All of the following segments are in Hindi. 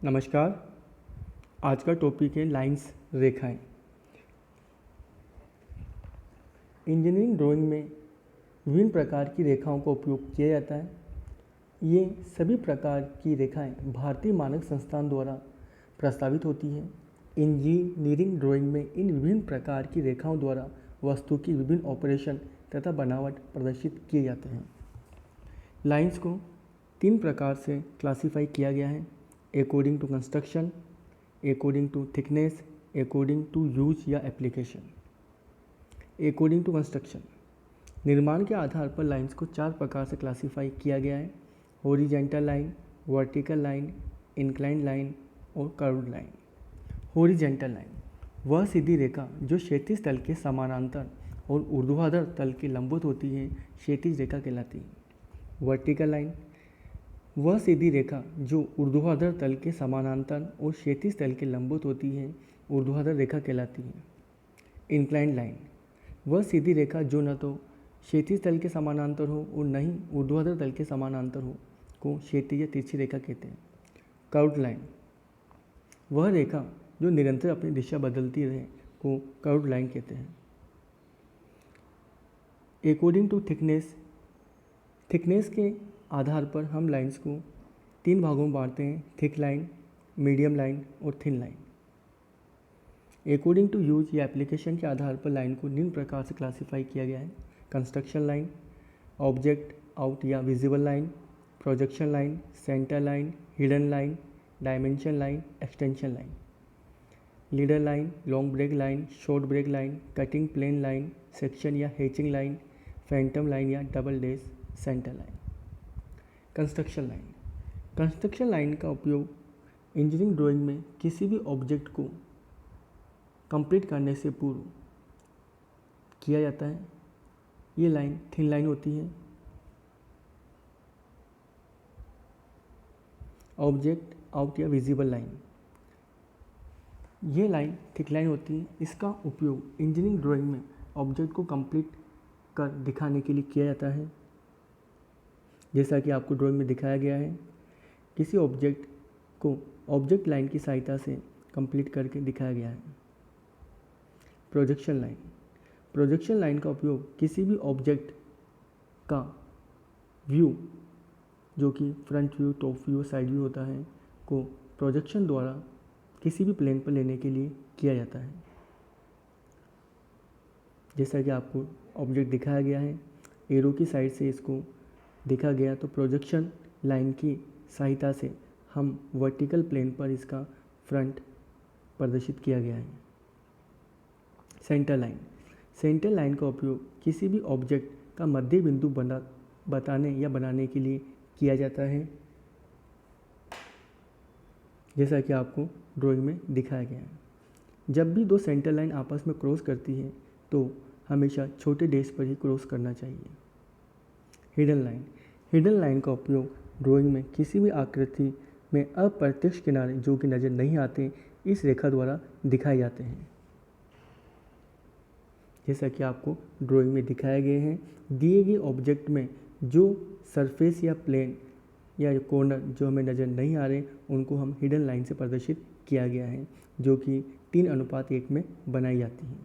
नमस्कार। आज का टॉपिक है लाइंस, रेखाएं। इंजीनियरिंग ड्राइंग में विभिन्न प्रकार की रेखाओं का उपयोग किया जाता है। ये सभी प्रकार की रेखाएं भारतीय मानक संस्थान द्वारा प्रस्तावित होती हैं। इंजीनियरिंग ड्राइंग में इन विभिन्न प्रकार की रेखाओं द्वारा वस्तु की विभिन्न ऑपरेशन तथा बनावट प्रदर्शित किए जाते हैं। लाइंस को 3 प्रकार से क्लासीफाई किया गया है: according to construction, according to thickness, according to use या एप्लीकेशन। अकॉर्डिंग टू कंस्ट्रक्शन, निर्माण के आधार पर लाइंस को 4 प्रकार से क्लासीफाई किया गया है: horizontal line, vertical line, inclined line और कर्व्ड लाइन। हॉरिजेंटल लाइन वह सीधी रेखा जो क्षैतिज तल के समानांतर और ऊर्ध्वाधर तल के लंबवत होती है, क्षैतिज रेखा कहलाती है। वर्टिकल लाइन वह सीधी रेखा जो ऊर्ध्वाधर तल के समानांतर और क्षैतिज तल के लंबवत होती है, ऊर्ध्वाधर रेखा कहलाती है। इंक्लाइंड लाइन वह सीधी रेखा जो न तो क्षैतिज तल के समानांतर हो और न ही ऊर्ध्वाधर तल के समानांतर हो को क्षैतिज या तिरछी रेखा कहते हैं। कर्व्ड लाइन वह रेखा जो निरंतर अपनी दिशा बदलती रहे को कर्व्ड लाइन कहते हैं। अकॉर्डिंग टू थिकनेस, थिकनेस के आधार पर हम लाइंस को 3 भागों में बांटते हैं: थिक लाइन, मीडियम लाइन और thin line. According to use या एप्लीकेशन के आधार पर लाइन को निम्न प्रकार से क्लासीफाई किया गया है: कंस्ट्रक्शन लाइन, ऑब्जेक्ट आउट या visible line, projection line, centre line, hidden line, dimension line, extension line. Leader line, long break line, short break line, cutting plane line, section या हैचिंग लाइन, फैंटम लाइन या double dash centre line. Construction line, construction line का उपयोग इंजीनियरिंग ड्राइंग में किसी भी ऑब्जेक्ट को कंप्लीट करने से पूर्व किया जाता है। ये लाइन थिन लाइन होती है। ऑब्जेक्ट आउट या विजिबल लाइन, ये लाइन थिक लाइन होती है। इसका उपयोग इंजीनियरिंग ड्राइंग में ऑब्जेक्ट को कंप्लीट कर दिखाने के लिए किया जाता है। जैसा कि आपको ड्राइंग में दिखाया गया है, किसी ऑब्जेक्ट को ऑब्जेक्ट लाइन की सहायता से कंप्लीट करके दिखाया गया है। प्रोजेक्शन लाइन, प्रोजेक्शन लाइन का उपयोग किसी भी ऑब्जेक्ट का व्यू, जो कि front view, top view, side view होता है, को प्रोजेक्शन द्वारा किसी भी प्लेन पर लेने के लिए किया जाता है। जैसा कि आपको ऑब्जेक्ट दिखाया गया है, एरो की साइड से इसको देखा गया, तो प्रोजेक्शन लाइन की सहायता से हम वर्टिकल प्लेन पर इसका फ्रंट प्रदर्शित किया गया है। सेंटर लाइन, सेंटर लाइन का उपयोग किसी भी ऑब्जेक्ट का मध्य बिंदु बताने या बनाने के लिए किया जाता है, जैसा कि आपको ड्राइंग में दिखाया गया है। जब भी 2 सेंटर लाइन आपस में क्रॉस करती है तो हमेशा छोटे डैश पर ही क्रॉस करना चाहिए। हिडन लाइन, हिडन लाइन का उपयोग ड्राइंग में किसी भी आकृति में अप्रत्यक्ष किनारे जो कि नज़र नहीं आते, इस रेखा द्वारा दिखाए जाते हैं। जैसा कि आपको ड्राइंग में दिखाए गए हैं, दिए गए ऑब्जेक्ट में जो सरफेस या प्लेन या कॉर्नर जो हमें नज़र नहीं आ रहे, उनको हम हिडन लाइन से प्रदर्शित किया गया है, जो कि 3:1 में बनाई जाती है,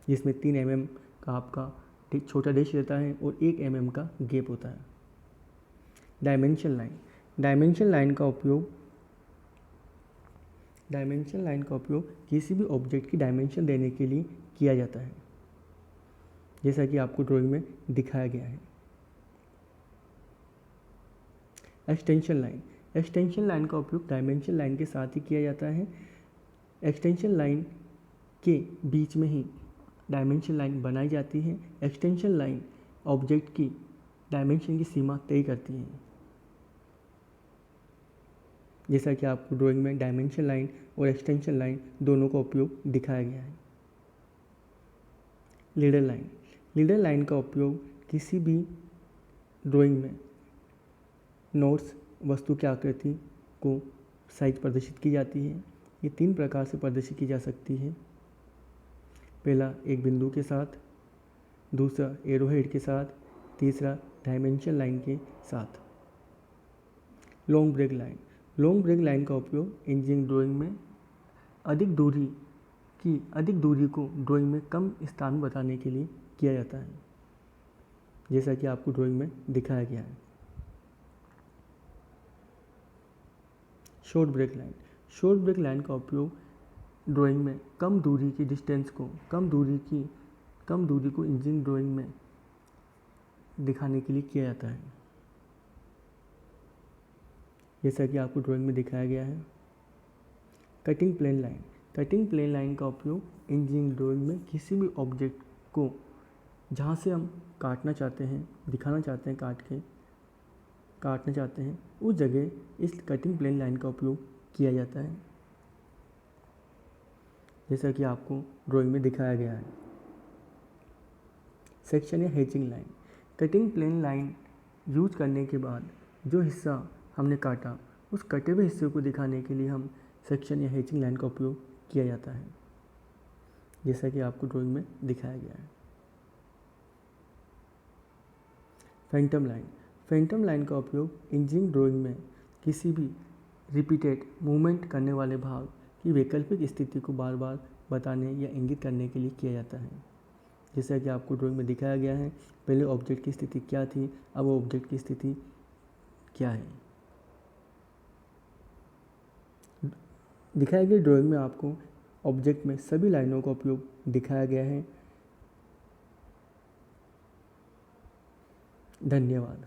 जिसमें 3 mm का आपका छोटा डैश रहता है और 1 mm का गैप होता है। डायमेंशन लाइन, डायमेंशन लाइन का उपयोग किसी भी ऑब्जेक्ट की डायमेंशन देने के लिए किया जाता है, जैसा कि आपको ड्राइंग में दिखाया गया है। एक्सटेंशन लाइन, एक्सटेंशन लाइन का उपयोग डायमेंशन लाइन के साथ ही किया जाता है। एक्सटेंशन लाइन के बीच में ही डायमेंशन लाइन बनाई जाती है। एक्सटेंशन लाइन ऑब्जेक्ट की डायमेंशन की सीमा तय करती है, जैसा कि आपको ड्राइंग में डायमेंशन लाइन और एक्सटेंशन लाइन दोनों का उपयोग दिखाया गया है। लीडर लाइन, लीडर लाइन का उपयोग किसी भी ड्राइंग में नोट्स, वस्तु की आकृति को साइज प्रदर्शित की जाती है। ये 3 प्रकार से प्रदर्शित की जा सकती है: पहला एक बिंदु के साथ, दूसरा एरोहेड के साथ, तीसरा डायमेंशन लाइन के साथ। Long break line, long break line का उपयोग इंजीनियरिंग ड्राइंग में अधिक दूरी को ड्राइंग में कम स्थान में बताने के लिए किया जाता है, जैसा कि आपको ड्राइंग में दिखाया गया है। शॉर्ट ब्रेक लाइन का उपयोग ड्राइंग में कम दूरी की डिस्टेंस को कम दूरी को इंजीनियरिंग ड्राइंग में दिखाने के लिए किया जाता है, जैसा कि आपको ड्राइंग में दिखाया गया है। कटिंग प्लेन लाइन का उपयोग इंजीनियरिंग ड्राइंग में किसी भी ऑब्जेक्ट को जहाँ से हम काटना चाहते हैं, दिखाना चाहते हैं, काटना चाहते हैं, उस जगह इस कटिंग प्लेन लाइन का उपयोग किया जाता है, जैसा कि आपको ड्राइंग में दिखाया गया है। सेक्शन या hatching line, cutting plane line use करने के बाद जो हिस्सा हमने काटा उस कटे हुए हिस्से को दिखाने के लिए हम सेक्शन या हैचिंग लाइन का उपयोग किया जाता है, जैसा कि आपको ड्राइंग में दिखाया गया है। फैंटम लाइन का उपयोग इंजीनियरिंग ड्राइंग में किसी भी रिपीटेड मूवमेंट करने वाले भाग की वैकल्पिक स्थिति को बार बार बताने या इंगित करने के लिए किया जाता है, जैसा कि आपको ड्राइंग में दिखाया गया है। पहले ऑब्जेक्ट की स्थिति क्या थी, अब वो ऑब्जेक्ट की स्थिति क्या है। दिखाई गई ड्राइंग में आपको ऑब्जेक्ट में सभी लाइनों का उपयोग दिखाया गया है। धन्यवाद।